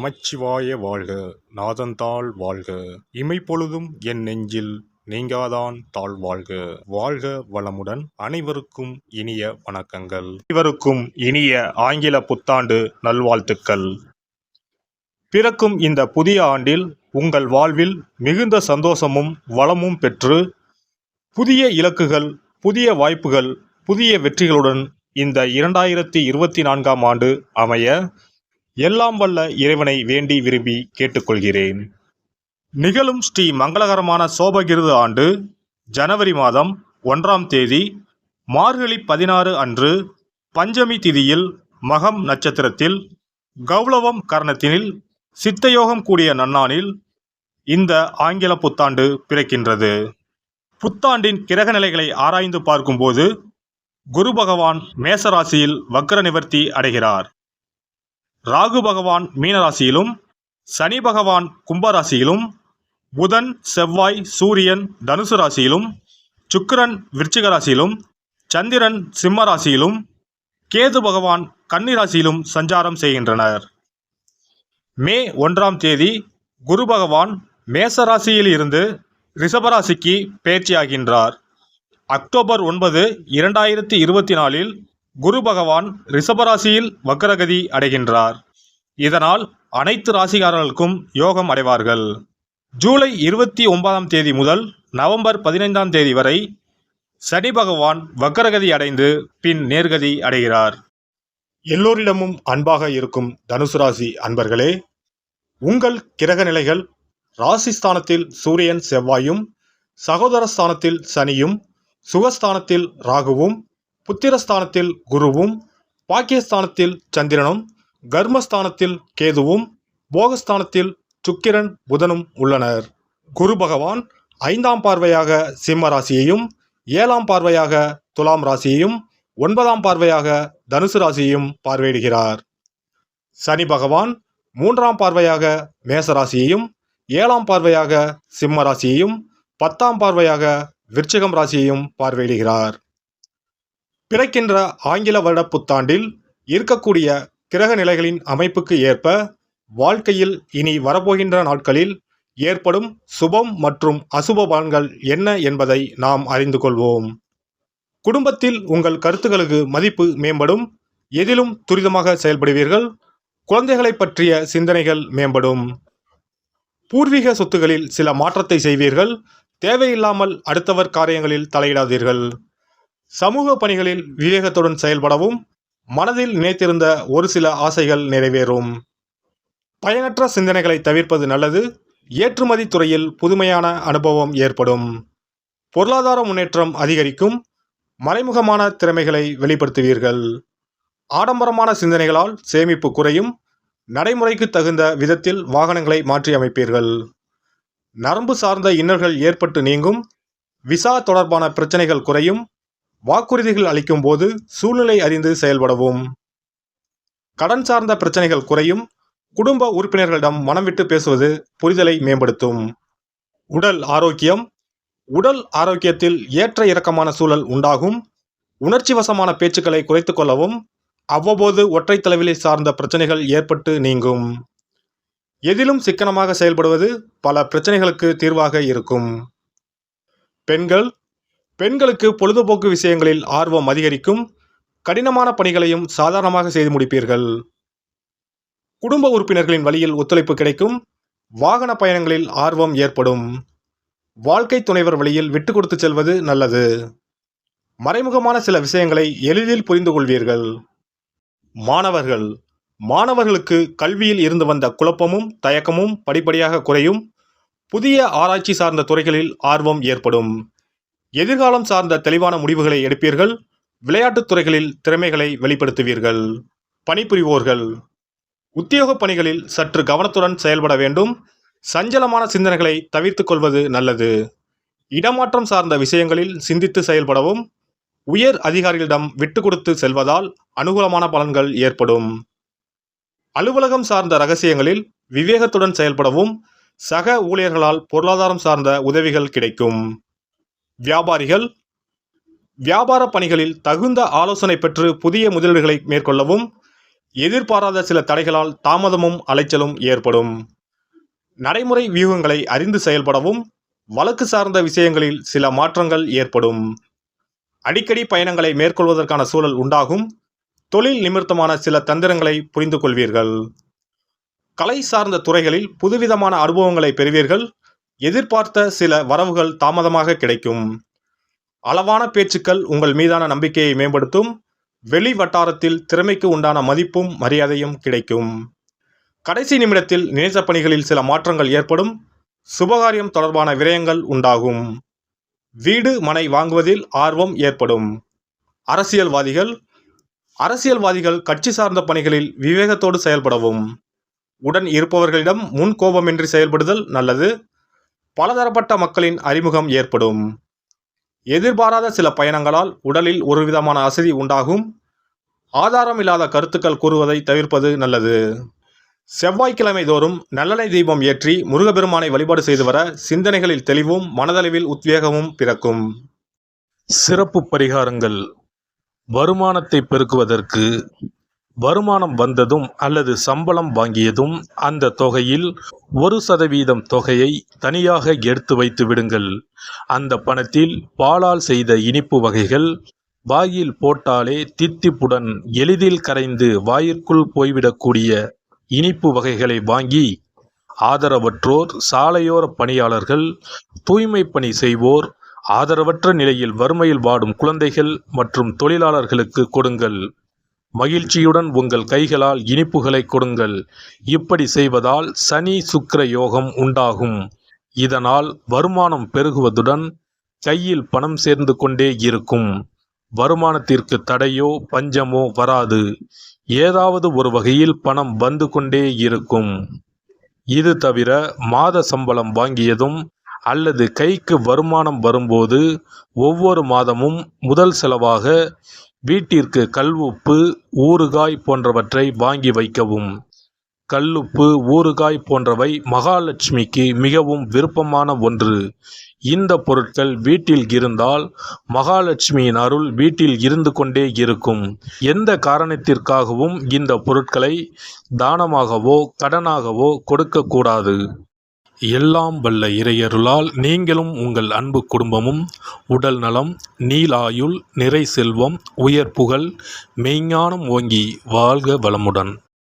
நமச்சிவாய வாழ்க. நாதந்தாள் வாழ்க. இமைப்பொழுதும் என் நெஞ்சில் நீங்காதான் தாழ் வாழ்க. வாழ்க வளமுடன். அனைவருக்கும் இனிய வணக்கங்கள். அனைவருக்கும் இனிய ஆங்கில புத்தாண்டு நல்வாழ்த்துக்கள். பிறக்கும் இந்த புதிய ஆண்டில் உங்கள் வாழ்வில் மிகுந்த சந்தோஷமும் வளமும் பெற்று புதிய இலக்குகள், புதிய வாய்ப்புகள், புதிய வெற்றிகளுடன் இந்த 2024ஆம் ஆண்டு அமைய எல்லாம் வல்ல இறைவனை வேண்டி விரும்பி கேட்டுக்கொள்கிறேன். நிகழும் ஸ்ரீ மங்களகரமான சோபகிருது ஆண்டு ஜனவரி மாதம் 1ஆம் தேதி மார்கழி 16 அன்று பஞ்சமி திதியில் மகம் நட்சத்திரத்தில் கௌளவம் கரணத்தினில் சித்தயோகம் கூடிய நன்னாளில் இந்த ஆங்கில புத்தாண்டு பிறக்கின்றது. புத்தாண்டின் கிரக நிலைகளை ஆராய்ந்து பார்க்கும்போது குரு பகவான் மேசராசியில் வக்ர நிவர்த்தி அடைகிறார். ராகு பகவான் மீனராசியிலும், சனி பகவான் கும்பராசியிலும், புதன் செவ்வாய் சூரியன் தனுசு ராசியிலும், சுக்கிரன் விருச்சிக ராசியிலும், சந்திரன் சிம்ம ராசியிலும், கேது பகவான் கன்னி ராசியிலும் சஞ்சாரம் செய்கின்றனர். மே 1ஆம் தேதி குரு பகவான் மேச ராசியில் இருந்து ரிஷபராசிக்கு பெயர்ச்சியாகின்றார். அக்டோபர் 9, 2024இல் குரு பகவான் ரிஷபராசியில் வக்ரகதி அடைகின்றார். இதனால் அனைத்து ராசிக்காரர்களுக்கும் யோகம் அடைவார்கள். ஜூலை 29ஆம் தேதி முதல் நவம்பர் 15ஆம் தேதி வரை சனி பகவான் வக்ரகதி அடைந்து பின் நேர்கதி அடைகிறார். எல்லோரிடமும் அன்பாக இருக்கும் தனுசு ராசி அன்பர்களே, உங்கள் கிரக நிலைகள் ராசிஸ்தானத்தில் சூரியன் செவ்வாயும், சகோதரஸ்தானத்தில் சனியும், சுகஸ்தானத்தில் ராகுவும், புத்திரஸ்தானத்தில் குருவும், பாக்கியஸ்தானத்தில் சந்திரனும், கர்மஸ்தானத்தில் கேதுவும், போகஸ்தானத்தில் சுக்கிரன் புதனும் உள்ளனர். குரு பகவான் 5ஆம் பார்வையாக சிம்ம ராசியையும், 7ஆம் பார்வையாக துலாம் ராசியையும், 9ஆம் பார்வையாக தனுசு ராசியையும் பார்வையிடுகிறார். சனி பகவான் 3ஆம் பார்வையாக மேச ராசியையும், 7ஆம் பார்வையாக சிம்ம ராசியையும், 10ஆம் பார்வையாக விருச்சிகம் ராசியையும் பார்வையிடுகிறார். பிறக்கின்ற ஆங்கில வருட புத்தாண்டில் இருக்கக்கூடிய கிரக நிலைகளின் அமைப்புக்கு ஏற்ப வாழ்க்கையில் இனி வரப்போகின்ற நாட்களில் ஏற்படும் சுபம் மற்றும் அசுப பலன்கள் என்ன என்பதை நாம் அறிந்து கொள்வோம். குடும்பத்தில் உங்கள் கருத்துக்களுக்கு மதிப்பு மேம்படும். எதிலும் துரிதமாக செயல்படுவீர்கள். குழந்தைகளை பற்றிய சிந்தனைகள் மேம்படும். பூர்வீக சொத்துகளில் சில மாற்றத்தை செய்வீர்கள். தேவையில்லாமல் அடுத்தவர் காரியங்களில் தலையிடாதீர்கள். சமூக பணிகளில் விவேகத்துடன் செயல்படவும் மனதில் நினைத்திருந்த ஒரு சில ஆசைகள் நிறைவேறும். பயனற்ற சிந்தனைகளை தவிர்ப்பது நல்லது. ஏற்றுமதி துறையில் புதுமையான அனுபவம் ஏற்படும். பொருளாதார முன்னேற்றம் அதிகரிக்கும். மறைமுகமான திறமைகளை வெளிப்படுத்துவீர்கள். ஆடம்பரமான சிந்தனைகளால் சேமிப்பு குறையும். நடைமுறைக்கு தகுந்த விதத்தில் வாகனங்களை மாற்றி அமைப்பீர்கள். நரம்பு சார்ந்த இன்னல்கள் ஏற்பட்டு நீங்கும். விசா தொடர்பான பிரச்சனைகள் குறையும். வாக்குறுதிகள் அளிக்கும் போது சூழ்நிலை அறிந்து செயல்படவும். கடன் சார்ந்த பிரச்சனைகள் குறையும். குடும்ப உறுப்பினர்களிடம் மனம் விட்டு பேசுவது புரிதலை மேம்படுத்தும். உடல் ஆரோக்கியம். உடல் ஆரோக்கியத்தில் ஏற்ற இறக்கமான சூழல் உண்டாகும். உணர்ச்சி வசமான பேச்சுக்களை குறைத்துக் கொள்ளவும். அவ்வப்போது ஒற்றை தலைவலி சார்ந்த பிரச்சனைகள் ஏற்பட்டு நீங்கும். எதிலும் சிக்கனமாக செயல்படுவது பல பிரச்சனைகளுக்கு தீர்வாக இருக்கும். பெண்களுக்கு பொழுதுபோக்கு விஷயங்களில் ஆர்வம் அதிகரிக்கும். கடினமான பணிகளையும் சாதாரணமாக செய்து முடிப்பீர்கள். குடும்ப உறுப்பினர்களின் வழியில் ஒத்துழைப்பு கிடைக்கும். வாகன பயணங்களில் ஆர்வம் ஏற்படும். வாழ்க்கை துணைவர் வழியில் விட்டு கொடுத்து செல்வது நல்லது. மறைமுகமான சில விஷயங்களை எளிதில் புரிந்து கொள்வீர்கள். மாணவர்களுக்கு கல்வியில் இருந்து வந்த குழப்பமும் தயக்கமும் படிப்படியாக குறையும். புதிய ஆராய்ச்சி சார்ந்த துறைகளில் ஆர்வம் ஏற்படும். எதிர்காலம் சார்ந்த தெளிவான முடிவுகளை எடுப்பீர்கள். விளையாட்டுத் துறைகளில் திறமைகளை வெளிப்படுத்துவீர்கள். பணிபுரிவோர்கள் உத்தியோக பணிகளில் சற்று கவனத்துடன் செயல்பட வேண்டும். சஞ்சலமான சிந்தனைகளை தவிர்த்து கொள்வது நல்லது. இடமாற்றம் சார்ந்த விஷயங்களில் சிந்தித்து செயல்படவும். உயர் அதிகாரிகளிடம் விட்டு கொடுத்து செல்வதால் அனுகூலமான பலன்கள் ஏற்படும். அலுவலகம் சார்ந்த ரகசியங்களில் விவேகத்துடன் செயல்படவும். சக ஊழியர்களால் பொருளாதாரம் சார்ந்த உதவிகள் கிடைக்கும். வியாபார பணிகளில் தகுந்த ஆலோசனை பெற்று புதிய முதலீடுகளை மேற்கொள்ளவும். எதிர்பாராத சில தடைகளால் தாமதமும் அலைச்சலும் ஏற்படும். நடைமுறை வியூகங்களை அறிந்து செயல்படவும் வழக்கு சார்ந்த விஷயங்களில் சில மாற்றங்கள் ஏற்படும். அடிக்கடி பயணங்களை மேற்கொள்வதற்கான சூழல் உண்டாகும். தொழில் நிமித்தமான சில தந்திரங்களை புரிந்து கொள்வீர்கள். கலை சார்ந்த துறைகளில் புதுவிதமான அனுபவங்களை பெறுவீர்கள். எதிர்பார்த்த சில வரவுகள் தாமதமாக கிடைக்கும். அளவான பேச்சுக்கள் உங்கள் மீதான நம்பிக்கையை மேம்படுத்தும். வெளி வட்டாரத்தில் திறமைக்கு உண்டான மதிப்பும் மரியாதையும் கிடைக்கும். கடைசி நிமிடத்தில் நினைத்த பணிகளில் சில மாற்றங்கள் ஏற்படும். சுபகாரியம் தொடர்பான விரயங்கள் உண்டாகும். வீடு மனை வாங்குவதில் ஆர்வம் ஏற்படும். அரசியல்வாதிகள் கட்சி சார்ந்த பணிகளில் விவேகத்தோடு செயல்படவும். உடன் இருப்பவர்களிடம் முன் கோபமின்றி செயல்படுதல் நல்லது. பலதரப்பட்ட மக்களின் அறிமுகம் ஏற்படும். எதிர்பாராத சில பயணங்களால் உடலில் ஒருவிதமான அசதி உண்டாகும். ஆதாரம் இல்லாத கருத்துக்கள் கூறுவதை தவிர்ப்பது நல்லது. செவ்வாய்க்கிழமை தோறும் நல்லெண்ணெய் தீபம் ஏற்றி முருகப்பெருமானை வழிபாடு செய்து வர சிந்தனைகளில் தெளிவும் மனதளவில் உத்வேகமும் பிறக்கும். சிறப்பு பரிகாரங்கள். வருமானத்தை பெருக்குவதற்கு வருமானம் வந்ததும் அல்லது சம்பளம் வாங்கியதும் அந்த தொகையில் 1% தொகையை தனியாக எடுத்து வைத்து விடுங்கள். அந்த பணத்தில் பாலால் செய்த இனிப்பு வகைகள் வாயில் போட்டாலே தித்திப்புடன் எளிதில் கரைந்து வாயிற்குள் போய்விடக்கூடிய இனிப்பு வகைகளை வாங்கி ஆதரவற்றோர், சாலையோர பணியாளர்கள், தூய்மை பணி செய்வோர், ஆதரவற்ற நிலையில் வறுமையில் வாடும் குழந்தைகள் மற்றும் தொழிலாளர்களுக்கு கொடுங்கள். மகிழ்ச்சியுடன் உங்கள் கைகளால் இனிப்புகளை கொடுங்கள். இப்படி செய்வதால் சனி சுக்கிர யோகம் உண்டாகும். இதனால் வருமானம் பெருகுவதுடன் கையில் பணம் சேர்ந்து கொண்டே இருக்கும். வருமானத்திற்கு தடையோ பஞ்சமோ வராது. ஏதாவது ஒரு வகையில் பணம் வந்து கொண்டே இருக்கும். இது தவிர மாத சம்பளம் வாங்கியதும் அல்லது கைக்கு வருமானம் வரும்போது ஒவ்வொரு மாதமும் முதல் செலவாக வீட்டிற்கு கல்லுப்பு, ஊறுகாய் போன்றவற்றை வாங்கி வைக்கவும். கல்லுப்பு, ஊறுகாய் போன்றவை மகாலட்சுமிக்கு மிகவும் விருப்பமான ஒன்று. இந்த பொருட்கள் வீட்டில் இருந்தால் மகாலட்சுமியின் அருள் வீட்டில் இருந்து கொண்டே இருக்கும். எந்த காரணத்திற்காகவும் இந்த பொருட்களை தானமாகவோ கடனாகவோ கொடுக்கக்கூடாது. எல்லாம் வல்ல இறையருளால் நீங்களும் உங்கள் அன்பு குடும்பமும் உடல் நலம், நீலாயுள், நிறை செல்வம், உயர் புகழ், மெய்ஞானம் ஓங்கி வாழ்க வளமுடன்.